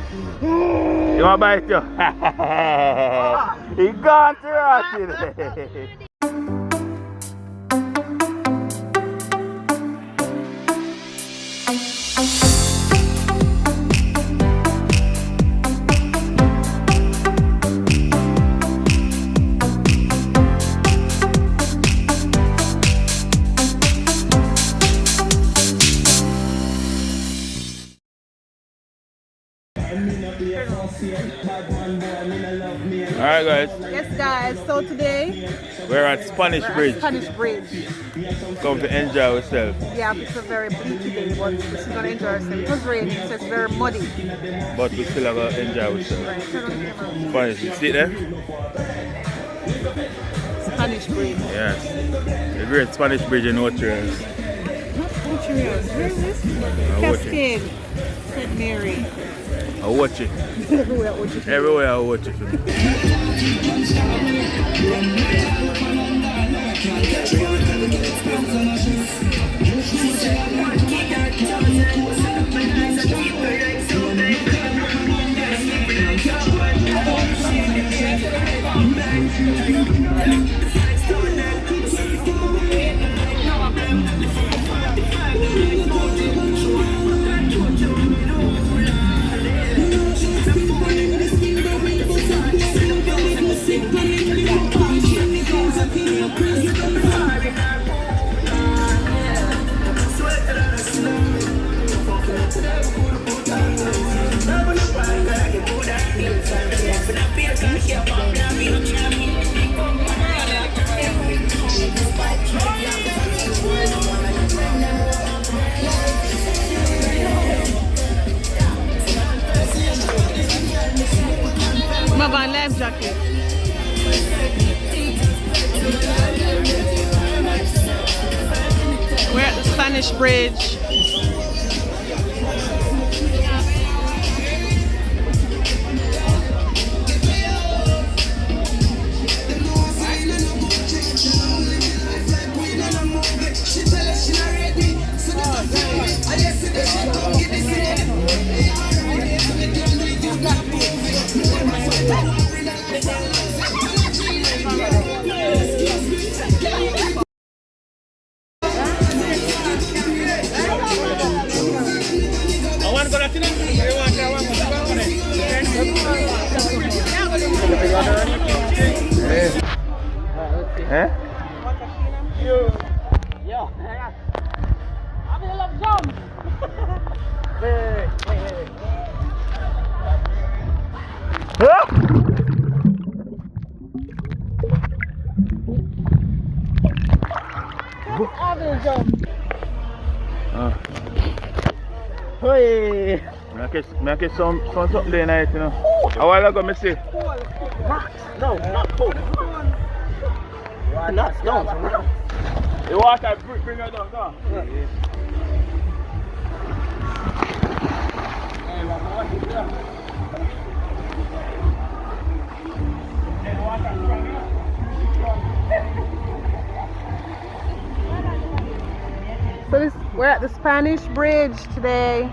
You want to bite you? He gone to rotting. Alright guys. Yes guys, so today we're at Spanish Bridge. Spanish Bridge. Come to enjoy ourselves. Yeah, it's a very bleaky day, but we're still gonna enjoy ourselves. It was raining, so it's very muddy. But we still have to enjoy ourselves. Right, turn on the camera. Spanish, you see it there? Spanish Bridge. Yes. The great Spanish Bridge in Otrias. Otrias. Where is this? Cascade. St. Mary. I watch it. Everywhere I watch it. Everywhere I watch it. My van life jacket. We're at the Spanish Bridge. Eh? Yo. I'm in love jump. Hey. I'm in jump. Hey. I get something there night, you know. A while ago, I see. No, not cold. Not stones. The water bring her down, go. So we're at the Spanish Bridge today.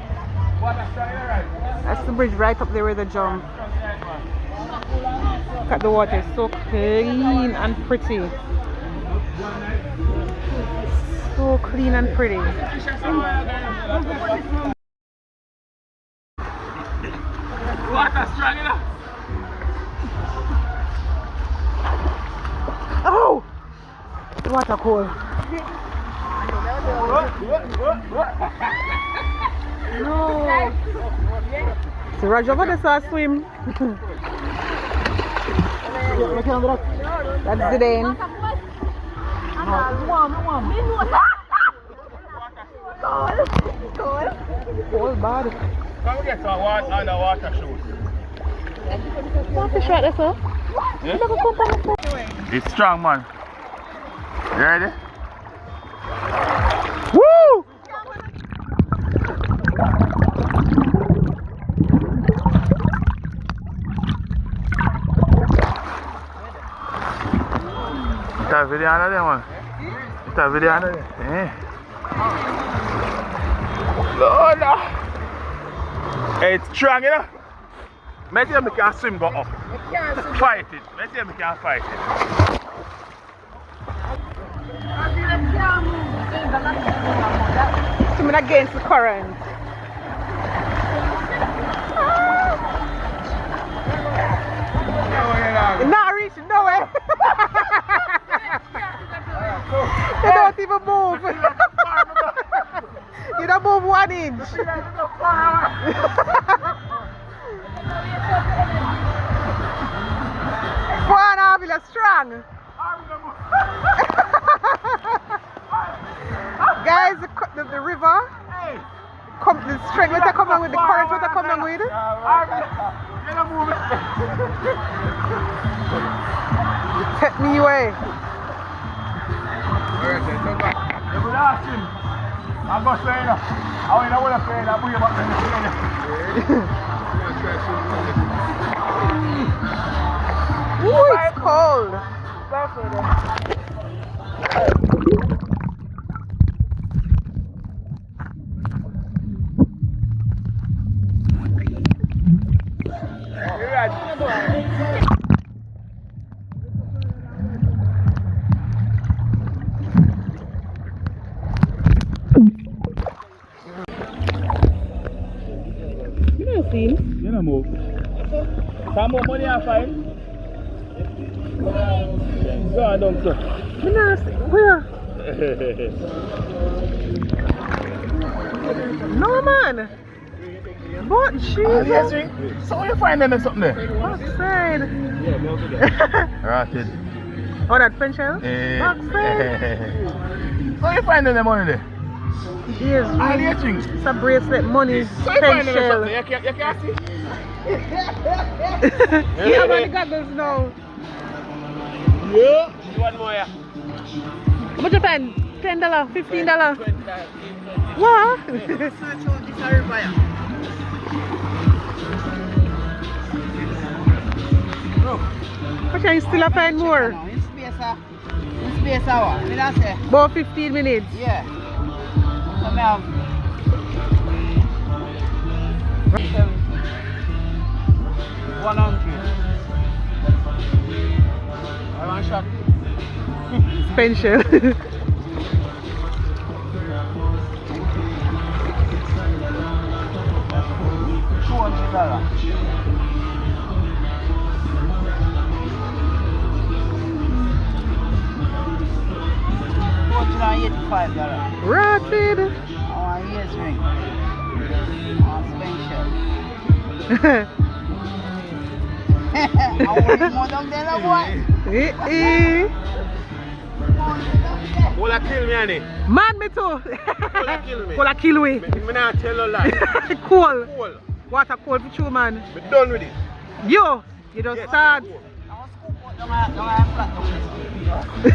That's the bridge right up there with the jump. Look at the water, it's so clean and pretty. So clean and pretty. Water strong enough. Oh! The water cold. No. So Roger over there saw swim. That's the Dane. Cold bad. Come get some underwater shoes. Want to shot this up? Yeah? It's strong, man. You ready? Woo! It's a video on there, man. It's a video on there. Yeah. Lord, no. Hey, it's strong, you know? Maybe I can swim go up. Fight it. Maybe I can fight it. Swimming against the current. Not reaching nowhere. You don't even move. You don't move 1 inch. One arm is strong. Guys, the river, the strength what I come down with, the current what I come down with. You take me away. I'm not saying that. I want to play that. I'm Ooh, it's cold. You know, move. Some more money I find. Go on, don't sir. Where? No man. What Jesus? So where you find them something there? Backside. Rotted. Oh, that French shell? Backside. So you find them money there? Yes. It's a bracelet, money, so you find them shell. something? You can't see? You have any goggles now? Yeah. One more, yeah. How much you find? $10, $15? What? But can you still find more? In space hour. About 15 minutes. Yeah. So I have 100. I want shot. Pension. $285. Rotted. I want a ears ring. I want special. I want more down there, boy. Will I kill me, Annie? Man, me too. Will I kill me? Will I kill me? Me not tell a lie. Cool. Cool. Water cold for you, man. Me done with it. You just start. I want scoop out down there flat down there.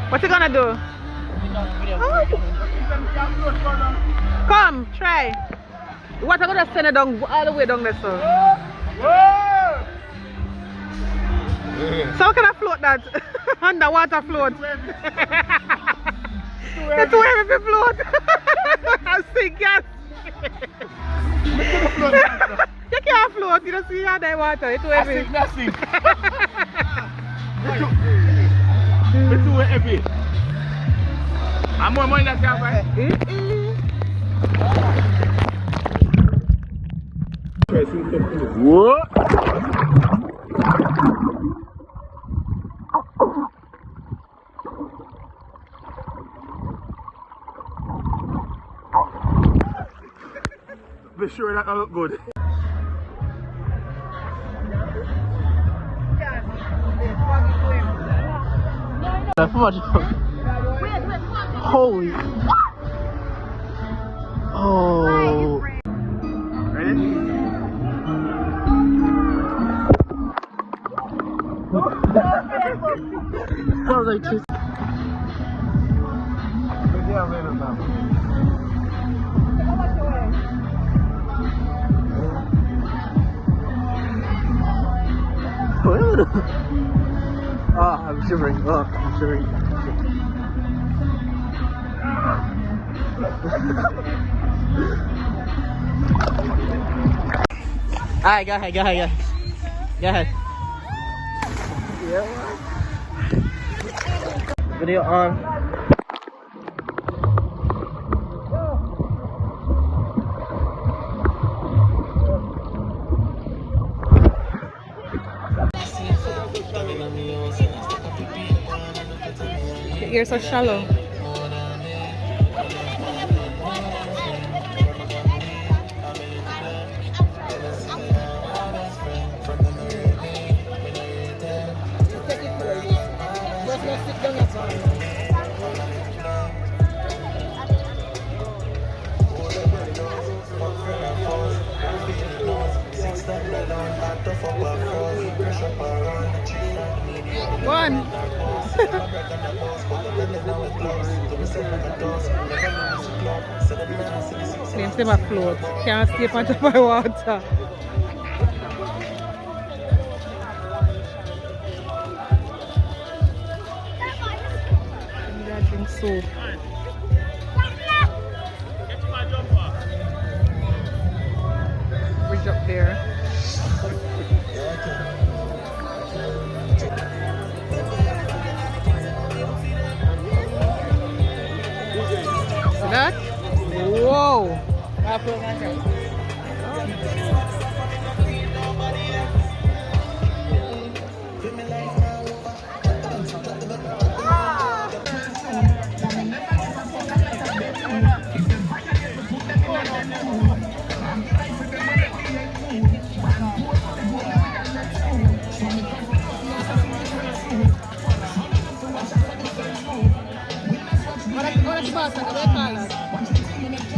What you gonna do? Oh. Come, try. What I'm gonna send it down all the way down there, so. So how can I float that? Underwater float. It's too heavy to float. I'll sink, yes. You can't float, you don't see how they water, it's too heavy. I sink. It's too heavy. I'm more money than that, right? What? Be sure that don't look good. Holy. Oh. Ready? Sounds like this. Oh, I'm shivering. Oh, I'm shivering. Alright, go ahead. Go ahead. Yeah. Video on. Your ears are shallow. One. Claims them afloat. Can't stay on top of water. I drink soup. Bridge up there. See that? Whoa!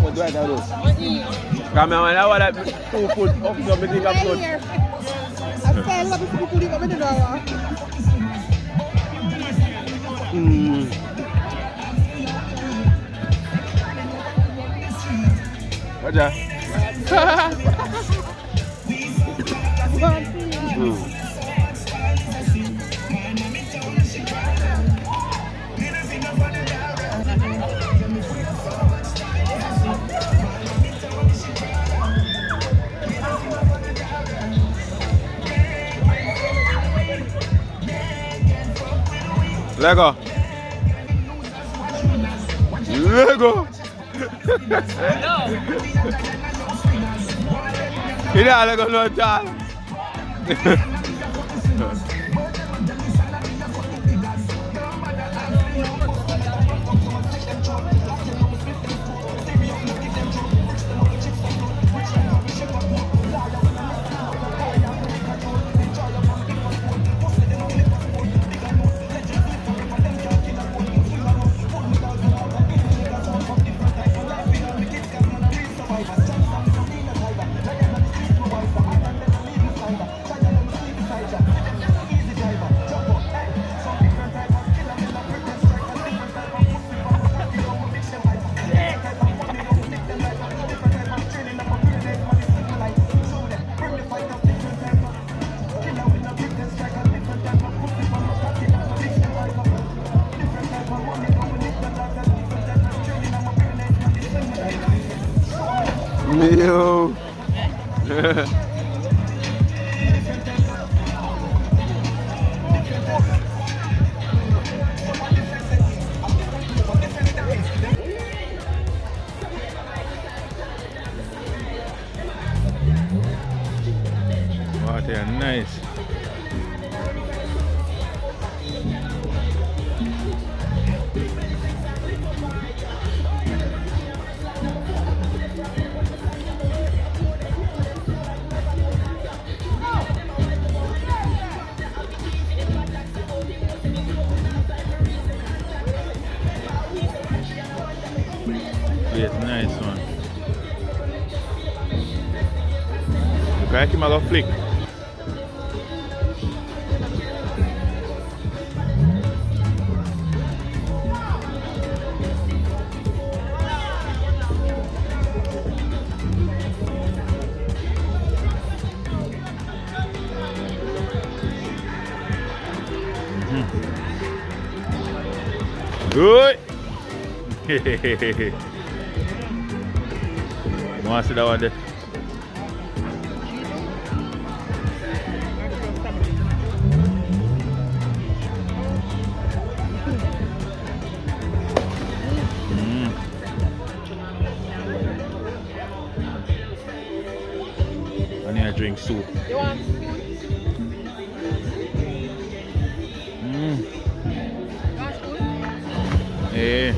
What do I do? Come on, I want to 2 foot up so I think I'm good. What's that? Lego. Lego. Tidak Lego loncat. Yo. Wow, they are nice. Yes, nice one. Kaya que malo flick. Good. Want to see that one there? I need to drink soup. You want spoon? You want spoon? Yeah.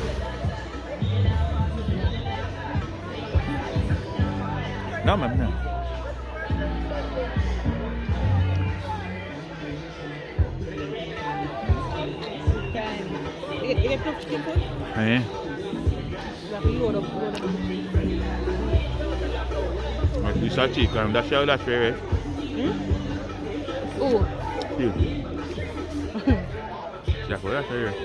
No, ma'am, no. You get tough chicken food? Yeah. You have to load up. This is chicken. That's how that's favorite. Oh. Yeah. That's what that's favorite.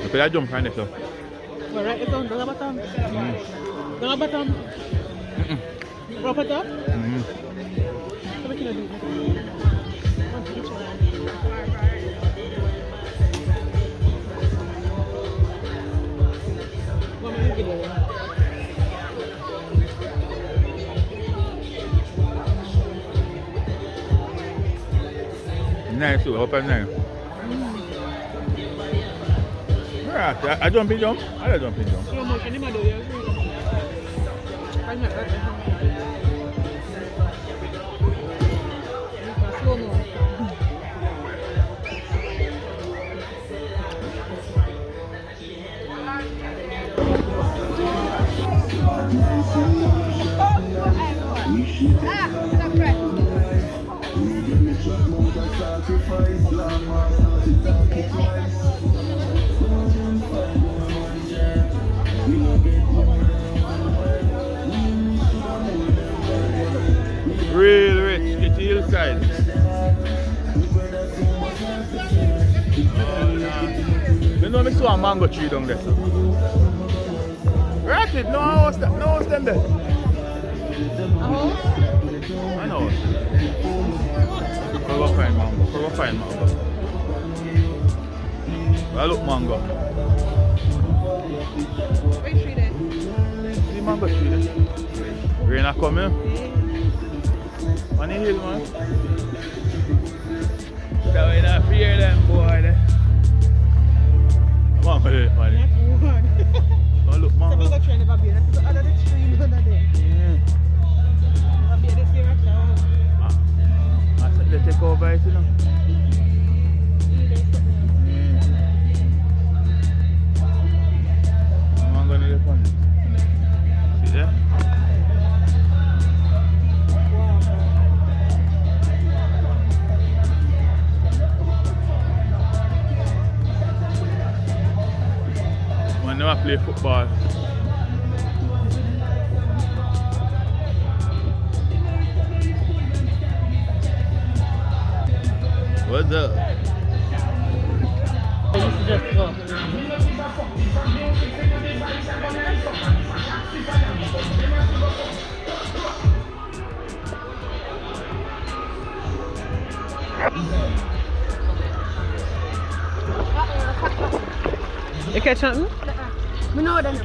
Look at that jump right there, so. Right, it's on the bottom. The bottom. Drop it up. What can I do? Nice, so open now. Right, I jump in jump. I jump in jump. Slow motion, you might do it. Slow motion. Real rich, get to the hillside. You know me saw a mango tree down there, so. Right it, no house them there. I know. We'll go find mango. We'll go find mango. Well, look mango. Which tree then? See mango tree there. Rain a coming. On the hill, man. That way not fear them, boy. Come on, man. Oh, look, mango. Some other tree never be. That's the other tree under there. Never be this year actually. I said they take over it, you know. Mango need to come. See there? Man never play football. What's up? Just go. You catch something? We know them.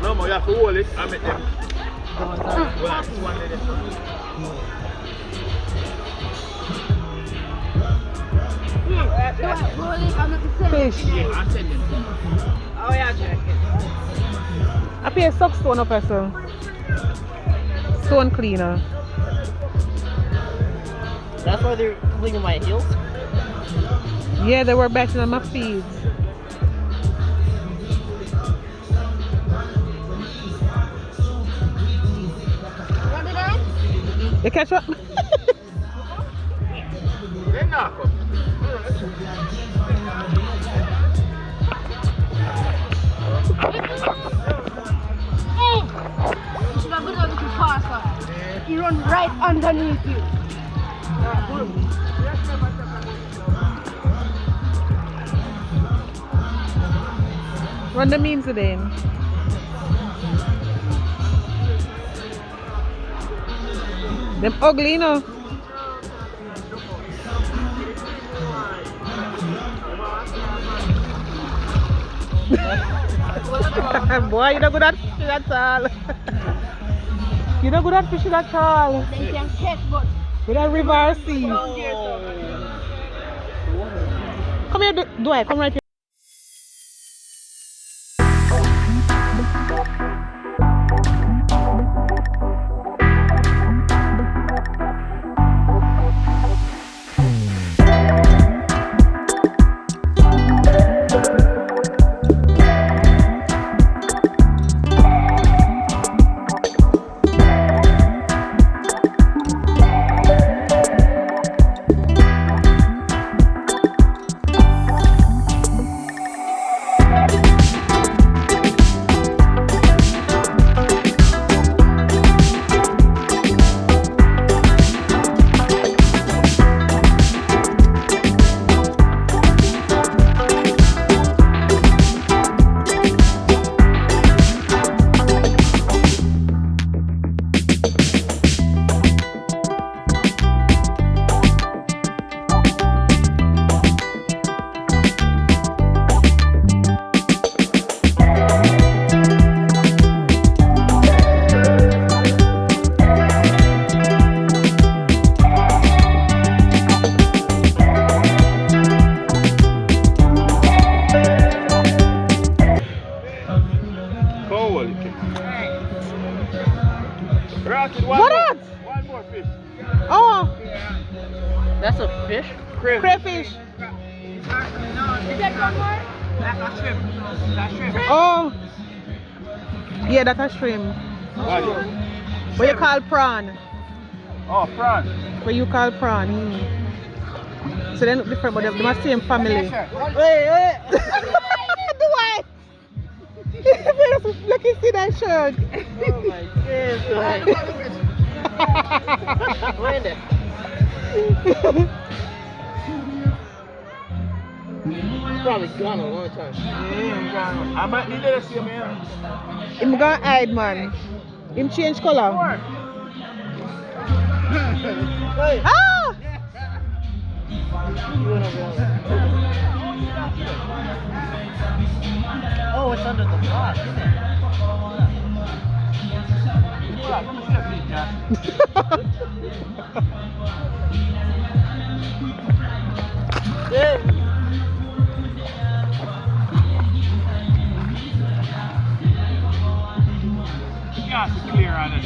No, man, you have to hold it and make them. Well, one minute. Fish. I send them. Oh yeah, check I pay a sock stone up as well. Stone cleaner. That's why they're cleaning my heels. Yeah, they were betting on my feet. You catch what? dark up. He run right underneath you. Run the means today. Them ugly, you know. Boy, you're not good at fishing at all. You're not good at fishing at all. They can catch, but With a river or sea. Come here, Dwight. Come right here. What else? One more fish. Oh, that's a fish. crayfish. Is that one more? That's a shrimp. That's shrimp. Oh, yeah, that's a shrimp. What you call prawn? Oh, prawn. What you call prawn? So they look different, but they're the same family. Wait. Do I? Look, you see that shirt. Oh my goodness. Wait there. He's probably gone a long time. Yeah, I might need to see him here. Him gonna hide, man. Him change color. Hey. Ah! Oh, it's under the block, isn't it? Yeah. Yeah, it's clear on it.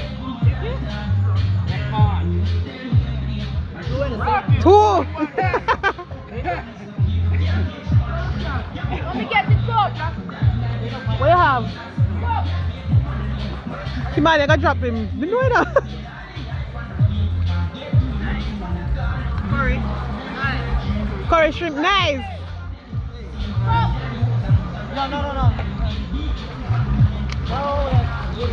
Two! Let me get the top. What you have? Come on, I gotta drop him. Me know it. Curry. Curry shrimp, nice. No. Oh, that's good.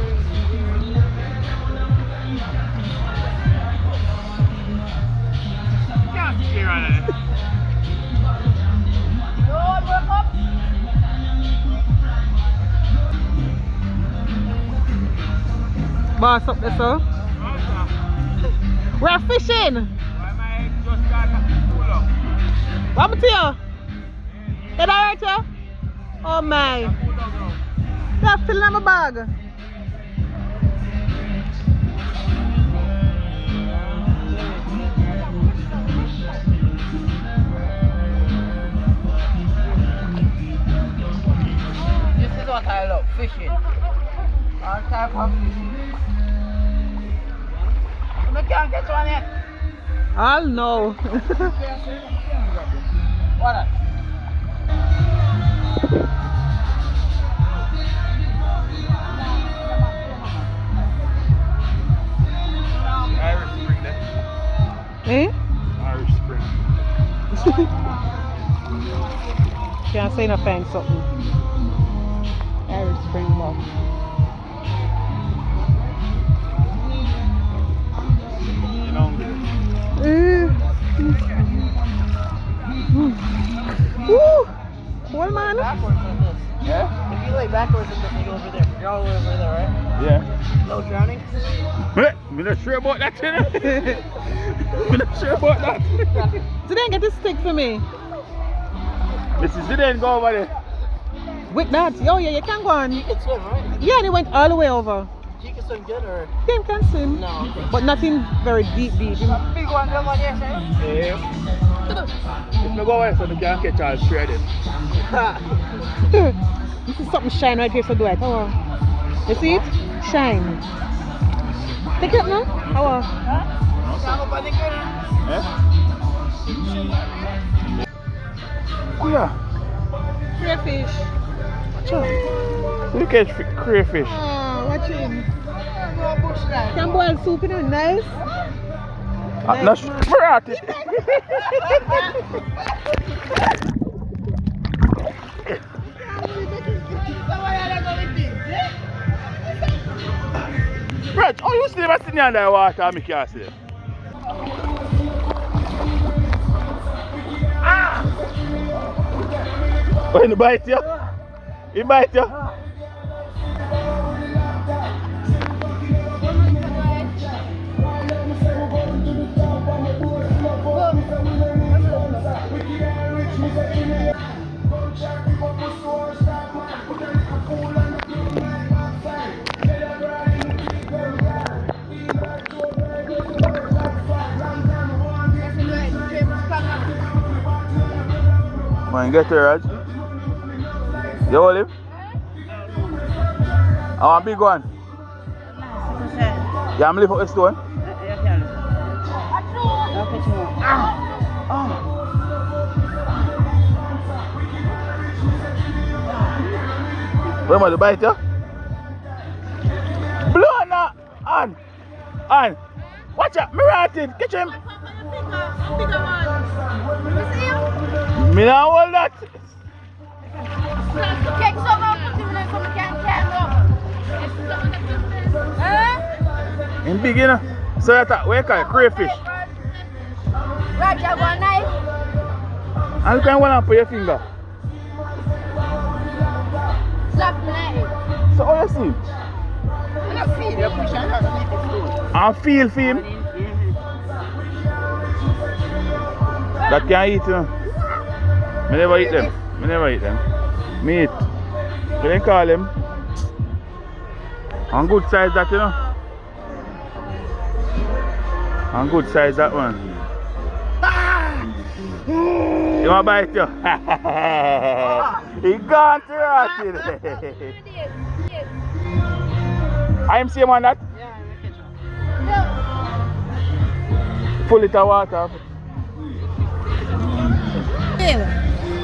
Yeah, it's clear on it. Lord, work up. Boss up there, sir. We're fishing. Why am I just got pull up? What happened to you? Did I hurt you? Oh my. You're filling in my bag. This is what I love, fishing. All type of fishing. I can't catch one yet. I'll know. What? Irish spring there. Eh? Irish spring. can find something. Irish Springbok. Woo! Cool, man. Backwards like this. Yeah? If you lay backwards like this, you go over there. You're all the way over there, right? Yeah. No drowning? I'm not sure about that, you know? I'm not sure about that. Zidane, get this stick for me. Mrs. Zidane, go over there. With that, oh yeah, you can go on. You can swim, right? Yeah, they went all the way over. You can swim good, or? Them can swim. No. But nothing very deep. Big one, come on, yes, eh? Yeah. If you go away, so you can catch all shredded. This is something shine right here, so do it. Oh, you see it? Shine. Take it up now. Oh, Yeah. crayfish. Look at crayfish. Oh, watch him. Can boil soup in it, nice. Not variety. Reg, oh, you still sitting in the water, I can't see. Oh, he bite you? He bite you? Man, get there, Raj. You hold him? I want a big one. Yeah, I'm lift up the stone. Where am I to bite you? Blow now! On! Watch out! Me right in! Catch him! Me now hold that! In big, you know? So that's what you call it, crayfish. Roger, one knife. And you can one up with your finger. Slap the knife. So how you see? I don't feel you push on underneath And feel for him. That can eat, you know. I never eat them. I never eat them. Me eat. What they call them? On good size that, you know. On good size that one. You want to bite you? He gone to rot it. I'm same on that? Yeah, Full liter water.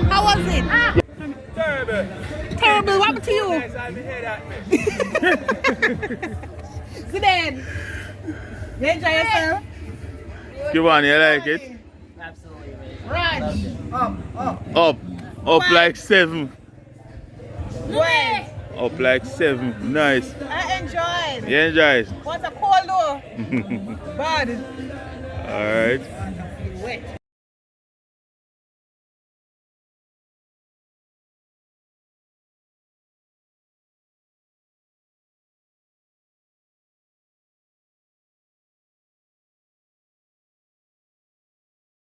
How was it? Terrible. Terrible. What happened to you? Zidane, you enjoy yourself? Come on, you like it? absolutely. Right. Up like 7. Wait. Up like 7. Nice. I enjoyed. You enjoy What's a cold though? it? Bad. Alright. Wet.